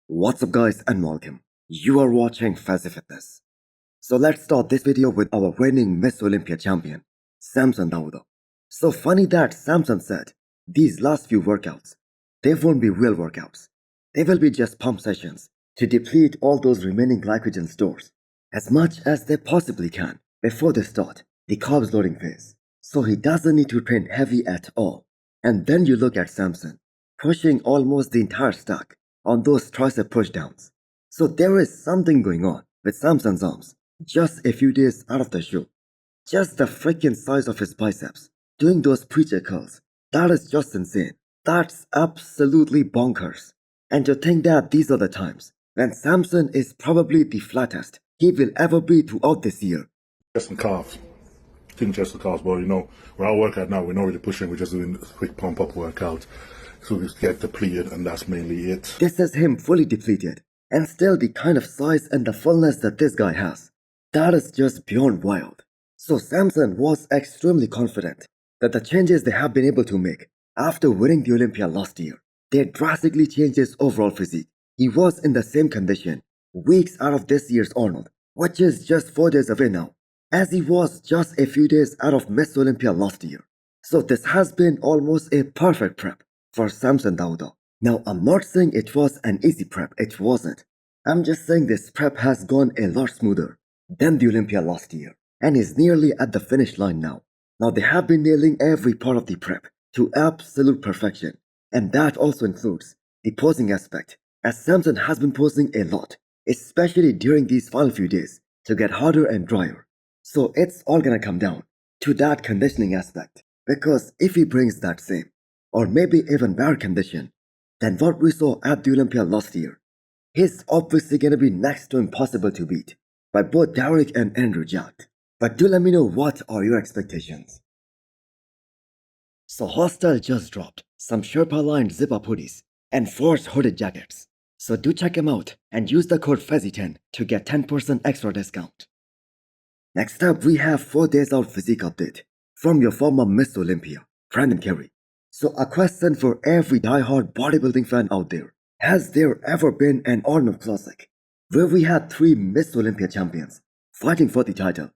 What's up guys, and welcome. You are watching Fazi Fitness. So let's start this video with our reigning Miss Olympia champion, Samson Dauda. So funny that Samson said, these last few workouts, they won't be real workouts. They will be just pump sessions to deplete all those remaining glycogen stores as much as they possibly can before they start the carbs loading phase. So he doesn't need to train heavy at all. And then you look at Samson, pushing almost the entire stack on those tricep pushdowns. So there is something going on with Samson's arms just a few days out of the show. Just the freaking size of his biceps, doing those preacher curls, that is just insane. That's absolutely bonkers. And to think that these are the times when Samson is probably the flattest he will ever be throughout this year. Chest and calves. Think chest and calves, but we're out workout now, we're not really pushing, we're just doing a quick pump up workout. So we get depleted, and that's mainly it. This is him fully depleted, and still the kind of size and the fullness that this guy has. That is just beyond wild. So Samson was extremely confident that the changes they have been able to make after winning the Olympia last year, they drastically changed his overall physique. He was in the same condition weeks out of this year's Arnold, which is just 4 days away now, as he was just a few days out of Miss Olympia last year. So this has been almost a perfect prep for Samson Dauda. Now, I'm not saying it was an easy prep, it wasn't. I'm just saying this prep has gone a lot smoother than the Olympia last year and is nearly at the finish line now. Now, they have been nailing every part of the prep to absolute perfection, and that also includes the posing aspect, as Samson has been posing a lot, especially during these final few days, to get harder and drier. So it's all gonna come down to that conditioning aspect, because if he brings that same, or maybe even better condition than what we saw at the Olympia last year, he's obviously gonna be next to impossible to beat by both Derek and Andrew Jack. But do let me know what are your expectations. So Hostel just dropped some Sherpa-lined zip-up hoodies and force hooded jackets. So do check them out and use the code FAZI10 to get 10% extra discount. Next up, we have 4 days out physique update from your former Miss Olympia, Brandon Carey. So a question for every die-hard bodybuilding fan out there. Has there ever been an Arnold Classic where we had 3 Miss Olympia champions fighting for the title?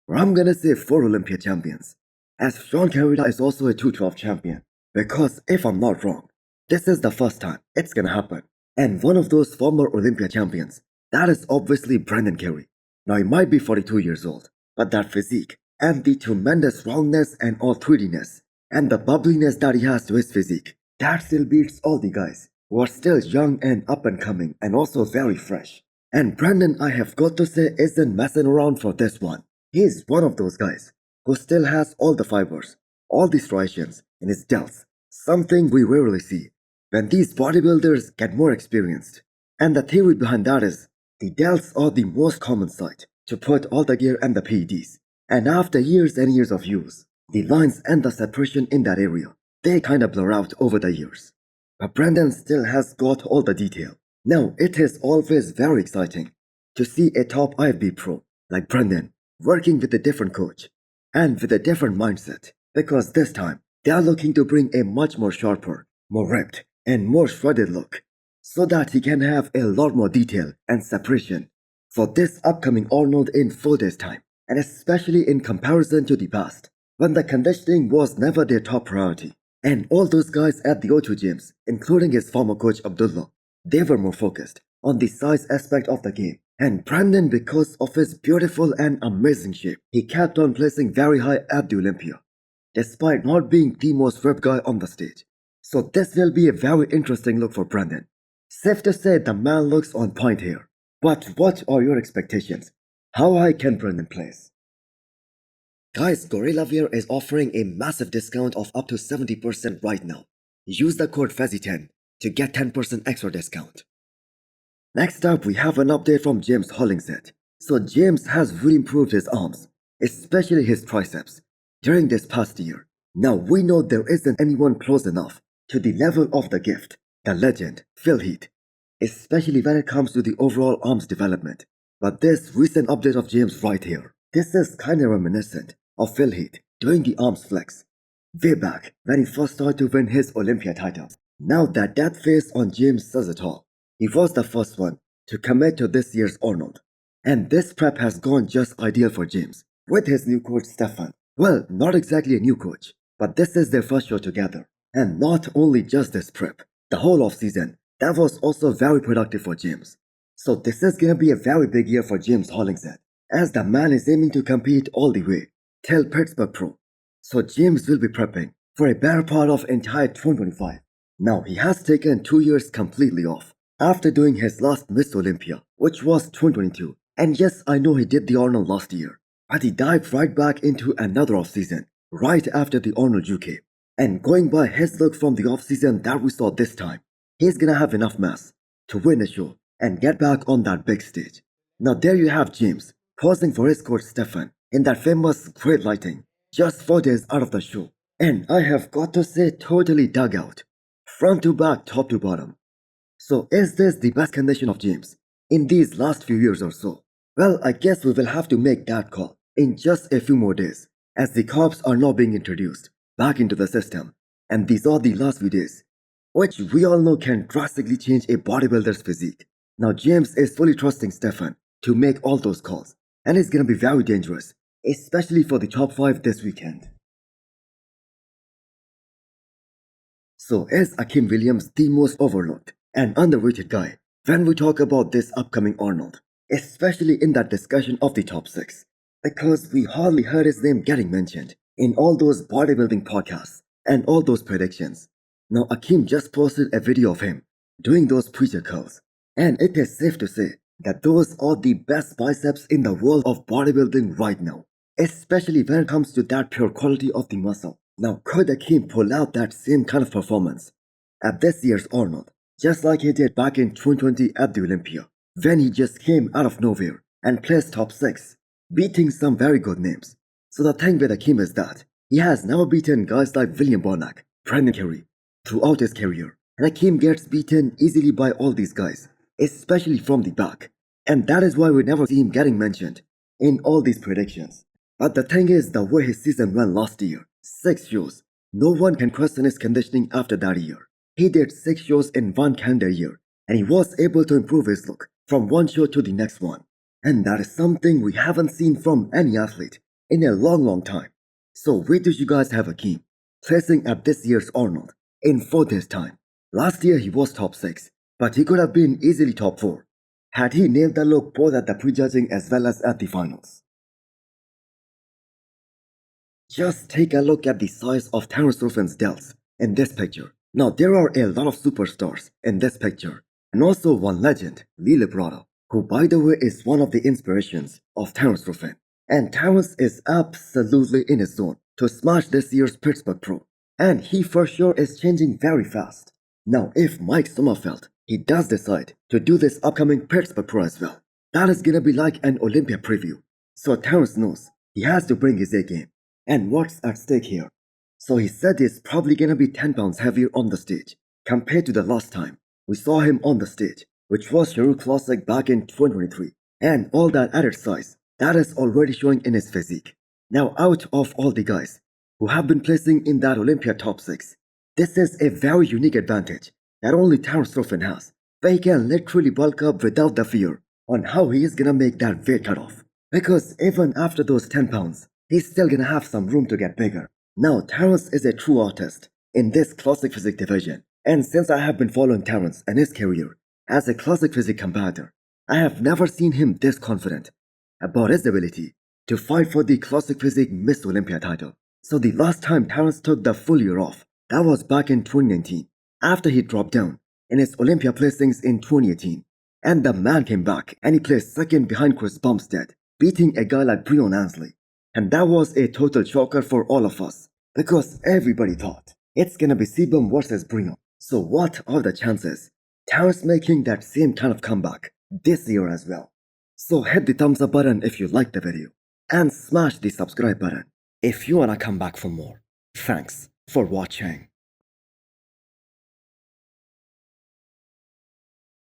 Or I'm gonna say 4 Olympia champions, as Sean Carida is also a 212 champion. Because if I'm not wrong, this is the first time it's gonna happen. And one of those former Olympia champions, that is obviously Brandon Carey. Now he might be 42 years old, but that physique and the tremendous roundness and all 3Dness and the bubbliness that he has to his physique, that still beats all the guys who are still young and up and coming and also very fresh. And Brandon, I have got to say, isn't messing around for this one. He is one of those guys who still has all the fibers, all the striations in his delts, something we rarely see when these bodybuilders get more experienced. And the theory behind that is, the delts are the most common site to put all the gear and the PEDs. And after years and years of use, the lines and the separation in that area, they kinda blur out over the years. But Brandon still has got all the detail. Now, it is always very exciting to see a top IFB pro like Brandon working with a different coach and with a different mindset, because this time they are looking to bring a much more sharper, more ripped and more shredded look, so that he can have a lot more detail and separation for this upcoming Arnold in 4 days time, and especially in comparison to the past, when the conditioning was never their top priority. And all those guys at the O2 gyms, including his former coach Abdullah, they were more focused on the size aspect of the game. And Brandon, because of his beautiful and amazing shape, he kept on placing very high at the Olympia, despite not being the most ripped guy on the stage. So this will be a very interesting look for Brandon. Safe to say the man looks on point here. But what are your expectations? How high can Brandon place? Guys, Gorilla Wear is offering a massive discount of up to 70% right now. Use the code FAZI10 to get 10% extra discount. Next up, we have an update from James Hollingshead. So James has really improved his arms, especially his triceps, during this past year. Now we know there isn't anyone close enough to the level of the gift, the legend, Phil Heath, especially when it comes to the overall arms development. But this recent update of James right here, this is kinda reminiscent of Phil Heath doing the arms flex way back when he first started to win his Olympia titles. Now that face on James says it all. he was the first one to commit to this year's Arnold. And this prep has gone just ideal for James, with his new coach Stefan. Well, not exactly a new coach, but this is their first show together. And not only just this prep, the whole off-season, that was also very productive for James. So this is gonna be a very big year for James Hollingshead, as the man is aiming to compete all the way till Pittsburgh Pro. So James will be prepping for a better part of entire 2025. Now he has taken 2 years completely off after doing his last Miss Olympia, which was 2022. And yes, I know he did the Arnold last year, but he dived right back into another off-season right after the Arnold UK. And going by his look from the off-season that we saw this time, he's gonna have enough mass to win a show and get back on that big stage. Now there you have James posing for his coach Stefan in that famous great lighting just 4 days out of the show. And I have got to say, totally dug out, front to back, top to bottom. So is this the best condition of James in these last few years or so? Well, I guess we will have to make that call in just a few more days, as the carbs are now being introduced back into the system, and these are the last few days, which we all know can drastically change a bodybuilder's physique. Now James is fully trusting Stefan to make all those calls, and it's gonna be very dangerous, especially for the top 5 this weekend. So is Akim Williams the most overlooked and underrated guy when we talk about this upcoming Arnold, especially in that discussion of the top 6? Because we hardly heard his name getting mentioned in all those bodybuilding podcasts and all those predictions. Now Akim just posted a video of him doing those preacher curls, and it is safe to say that those are the best biceps in the world of bodybuilding right now, especially when it comes to that pure quality of the muscle. Now could Akim pull out that same kind of performance at this year's Arnold, just like he did back in 2020 at the Olympia, when he just came out of nowhere and placed top 6, beating some very good names? So the thing with Akim is that he has now beaten guys like William Bonac, Brendan Carey throughout his career, and Akim gets beaten easily by all these guys, especially from the back, and that is why we never see him getting mentioned in all these predictions. But the thing is, the way his season went last year, 6 shows, no one can question his conditioning after that year. He did 6 shows in one calendar year, and he was able to improve his look from one show to the next one. And that is something we haven't seen from any athlete in a long time. So where do you guys have Akim placing at this year's Arnold in 4 days time? Last year he was top 6, but he could have been easily top 4 had he nailed the look both at the prejudging as well as at the finals. Just take a look at the size of Terrence Ruffin's delts in this picture. Now there are a lot of superstars in this picture, and also one legend, Lily Brother, who by the way is one of the inspirations of Terrence Ruffin. And Terrence is absolutely in his zone to smash this year's Pittsburgh Pro, and he for sure is changing very fast. Now if Mike Sommerfeld, he does decide to do this upcoming Pittsburgh Pro as well, that is gonna be like an Olympia preview. So Terrence knows he has to bring his A game. And what's at stake here? So he said he's probably gonna be 10 pounds heavier on the stage compared to the last time we saw him on the stage, which was Shuru Classic back in 2023. And all that added size, that is already showing in his physique. Now out of all the guys who have been placing in that Olympia top 6, this is a very unique advantage that only Terrence Ruffin has, where he can literally bulk up without the fear on how he is gonna make that weight cutoff. Because even after those 10 pounds, he's still gonna have some room to get bigger. Now Terrence is a true artist in this classic physique division, and since I have been following Terrence and his career as a classic physique competitor, I have never seen him this confident about his ability to fight for the classic physique Miss Olympia title. So the last time Terrence took the full year off, that was back in 2019, after he dropped down in his Olympia placings in 2018. And the man came back and he placed second behind Chris Bumstead, beating a guy like Breon Ansley. And that was a total shocker for all of us, because everybody thought it's gonna be Sebum versus Breon. So what are the chances Terrence making that same kind of comeback this year as well? So hit the thumbs up button if you liked the video, and smash the subscribe button if you wanna come back for more. Thanks for watching.